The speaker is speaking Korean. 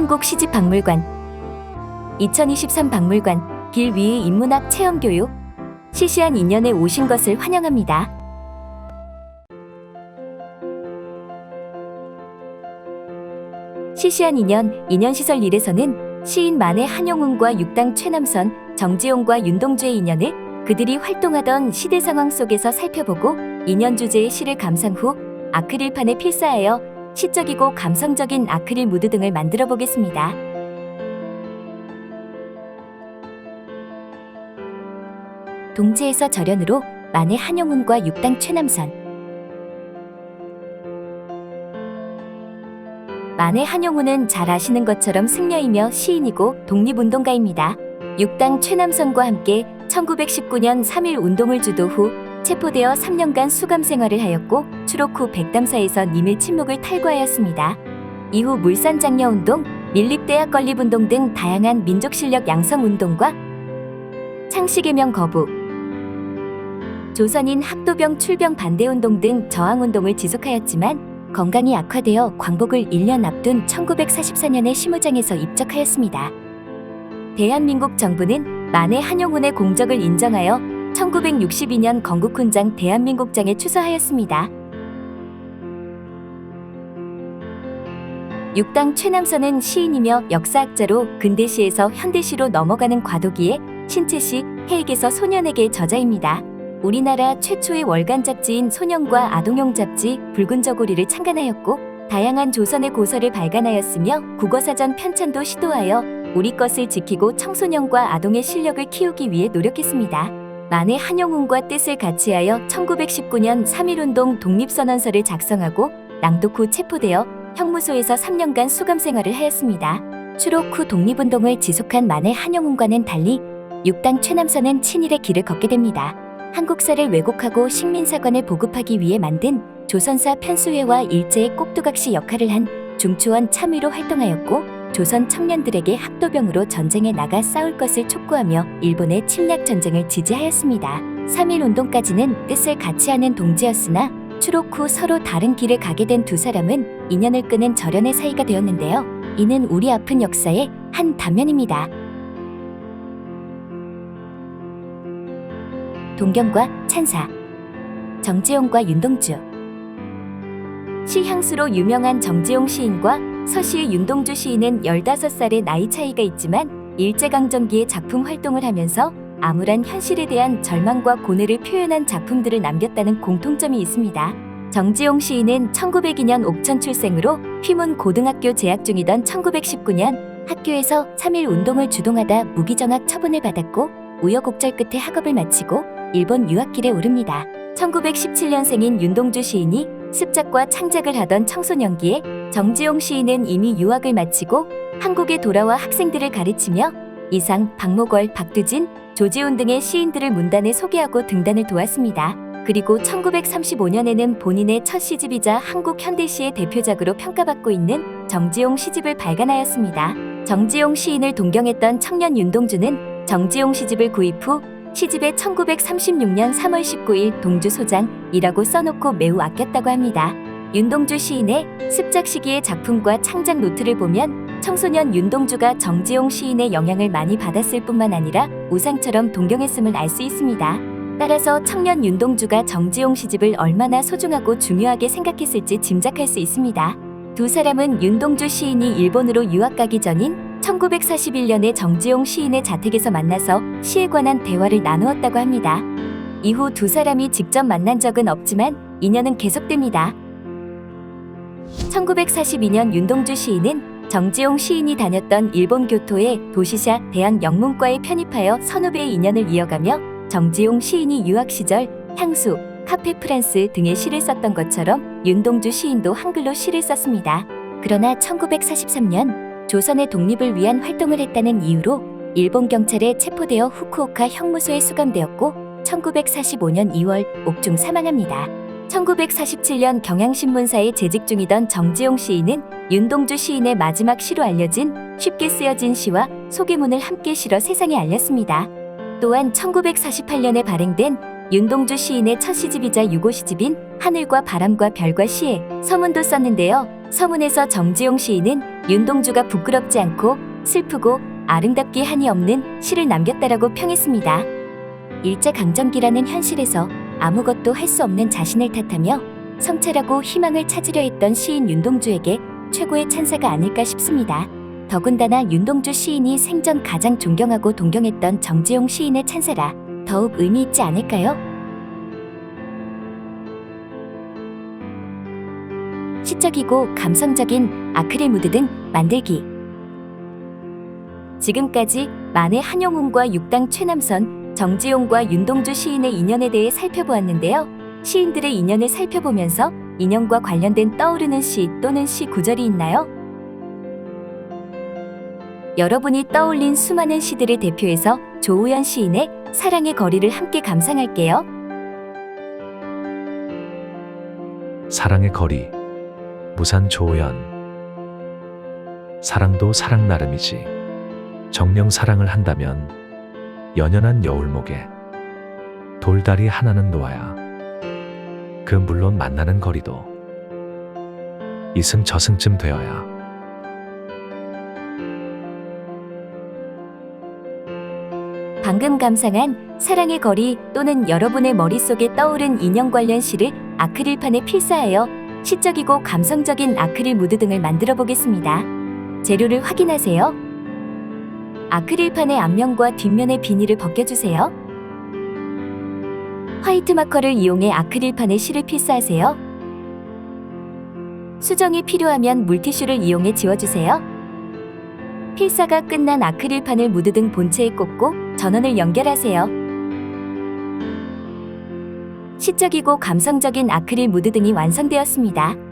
한국시집박물관 2023 박물관 길 위의 인문학 체험교육 시시한 인연에 오신 것을 환영합니다. 시시한 인연시설 1에서는 시인 만해 한용운과 육당 최남선, 정지용과 윤동주의 인연을 그들이 활동하던 시대 상황 속에서 살펴보고 인연 주제의 시를 감상 후 아크릴판에 필사하여 시적이고 감성적인 아크릴 무드 등을 만들어 보겠습니다. 동지에서 절연으로 만해 한용운과 육당 최남선. 만해 한용운은 잘 아시는 것처럼 승려이며 시인이고 독립운동가입니다. 육당 최남선과 함께 1919년 3.1 운동을 주도 후 체포되어 3년간 수감 생활을 하였고 추록 후 백담사에서 님의 침묵을 탈구하였습니다. 이후 물산장려운동, 밀립대학 건립운동 등 다양한 민족실력 양성운동과 창씨개명 거부, 조선인 학도병 출병 반대운동 등 저항운동을 지속하였지만 건강이 악화되어 광복을 1년 앞둔 1944년에 시무장에서 입적하였습니다. 대한민국 정부는 만해 한용운의 공적을 인정하여 1962년 건국훈장 대한민국장에 추서하였습니다. 육당 최남선은 시인이며 역사학자로 근대시에서 현대시로 넘어가는 과도기에 신체시, 해익에서 소년에게 저자입니다. 우리나라 최초의 월간 잡지인 소년과 아동용 잡지 붉은 저고리를 창간하였고 다양한 조선의 고서를 발간하였으며 국어사전 편찬도 시도하여 우리 것을 지키고 청소년과 아동의 실력을 키우기 위해 노력했습니다. 만해 한용운과 뜻을 같이하여 1919년 3.1운동 독립선언서를 작성하고 낭독 후 체포되어 형무소에서 3년간 수감 생활을 하였습니다. 추록 후 독립운동을 지속한 만해 한용운과는 달리 육당 최남선은 친일의 길을 걷게 됩니다. 한국사를 왜곡하고 식민사관을 보급하기 위해 만든 조선사 편수회와 일제의 꼭두각시 역할을 한 중추원 참의로 활동하였고 조선 청년들에게 학도병으로 전쟁에 나가 싸울 것을 촉구하며 일본의 침략 전쟁을 지지하였습니다. 3.1 운동까지는 뜻을 같이 하는 동지였으나 추록 후 서로 다른 길을 가게 된 두 사람은 인연을 끄는 절연의 사이가 되었는데요. 이는 우리 아픈 역사의 한 단면입니다. 동경과 찬사, 정지용과 윤동주. 시향수로 유명한 정지용 시인과 서시의 윤동주 시인은 15살의 나이 차이가 있지만 일제강점기에 작품 활동을 하면서 암울한 현실에 대한 절망과 고뇌를 표현한 작품들을 남겼다는 공통점이 있습니다. 정지용 시인은 1902년 옥천 출생으로 휘문 고등학교 재학 중이던 1919년 학교에서 3.1 운동을 주동하다 무기정학 처분을 받았고 우여곡절 끝에 학업을 마치고 일본 유학길에 오릅니다. 1917년생인 윤동주 시인이 습작과 창작을 하던 청소년기에 정지용 시인은 이미 유학을 마치고 한국에 돌아와 학생들을 가르치며 이상, 박목월, 박두진, 조지훈 등의 시인들을 문단에 소개하고 등단을 도왔습니다. 그리고 1935년에는 본인의 첫 시집이자 한국 현대시의 대표작으로 평가받고 있는 정지용 시집을 발간하였습니다. 정지용 시인을 동경했던 청년 윤동주는 정지용 시집을 구입 후 시집에 1936년 3월 19일 동주소장이라고 써놓고 매우 아꼈다고 합니다. 윤동주 시인의 습작 시기의 작품과 창작 노트를 보면 청소년 윤동주가 정지용 시인의 영향을 많이 받았을 뿐만 아니라 우상처럼 동경했음을 알 수 있습니다. 따라서 청년 윤동주가 정지용 시집을 얼마나 소중하고 중요하게 생각했을지 짐작할 수 있습니다. 두 사람은 윤동주 시인이 일본으로 유학 가기 전인 1941년에 정지용 시인의 자택에서 만나서 시에 관한 대화를 나누었다고 합니다. 이후 두 사람이 직접 만난 적은 없지만 인연은 계속됩니다. 1942년 윤동주 시인은 정지용 시인이 다녔던 일본 교토의 도시샤 대학 영문과에 편입하여 선후배의 인연을 이어가며 정지용 시인이 유학 시절 향수, 카페 프랑스 등의 시를 썼던 것처럼 윤동주 시인도 한글로 시를 썼습니다. 그러나 1943년 조선의 독립을 위한 활동을 했다는 이유로 일본 경찰에 체포되어 후쿠오카 형무소에 수감되었고 1945년 2월 옥중 사망합니다. 1947년 경향신문사에 재직 중이던 정지용 시인은 윤동주 시인의 마지막 시로 알려진 쉽게 쓰여진 시와 소개문을 함께 실어 세상에 알렸습니다. 또한 1948년에 발행된 윤동주 시인의 첫 시집이자 유고 시집인 하늘과 바람과 별과 시에 서문도 썼는데요. 서문에서 정지용 시인은 윤동주가 부끄럽지 않고 슬프고 아름답기 한이 없는 시를 남겼다라고 평했습니다. 일제강점기라는 현실에서 아무것도 할 수 없는 자신을 탓하며 성찰하고 희망을 찾으려 했던 시인 윤동주에게 최고의 찬사가 아닐까 싶습니다. 더군다나 윤동주 시인이 생전 가장 존경하고 동경했던 정지용 시인의 찬사라 더욱 의미 있지 않을까요? 시적이고 감성적인 아크릴 무드 등 만들기. 지금까지 만해 한용운과 육당 최남선, 정지용과 윤동주 시인의 인연에 대해 살펴보았는데요. 시인들의 인연을 살펴보면서 인연과 관련된 떠오르는 시 또는 시 구절이 있나요? 여러분이 떠올린 수많은 시들을 대표해서 조우현 시인의 사랑의 거리를 함께 감상할게요. 사랑의 거리, 무산 조우현. 사랑도 사랑 나름이지. 정녕 사랑을 한다면 연연한 여울목에 돌다리 하나는 놓아야. 그 물론 만나는 거리도 이승 저승쯤 되어야. 방금 감상한 사랑의 거리 또는 여러분의 머릿속에 떠오른 인연 관련 시를 아크릴판에 필사하여 시적이고 감성적인 아크릴 무드 등을 만들어 보겠습니다. 재료를 확인하세요. 아크릴판의 앞면과 뒷면의 비닐을 벗겨주세요. 화이트 마커를 이용해 아크릴판에 시를 필사하세요. 수정이 필요하면 물티슈를 이용해 지워주세요. 필사가 끝난 아크릴판을 무드 등 본체에 꽂고 전원을 연결하세요. 시적이고 감성적인 아크릴 무드 등이 완성되었습니다.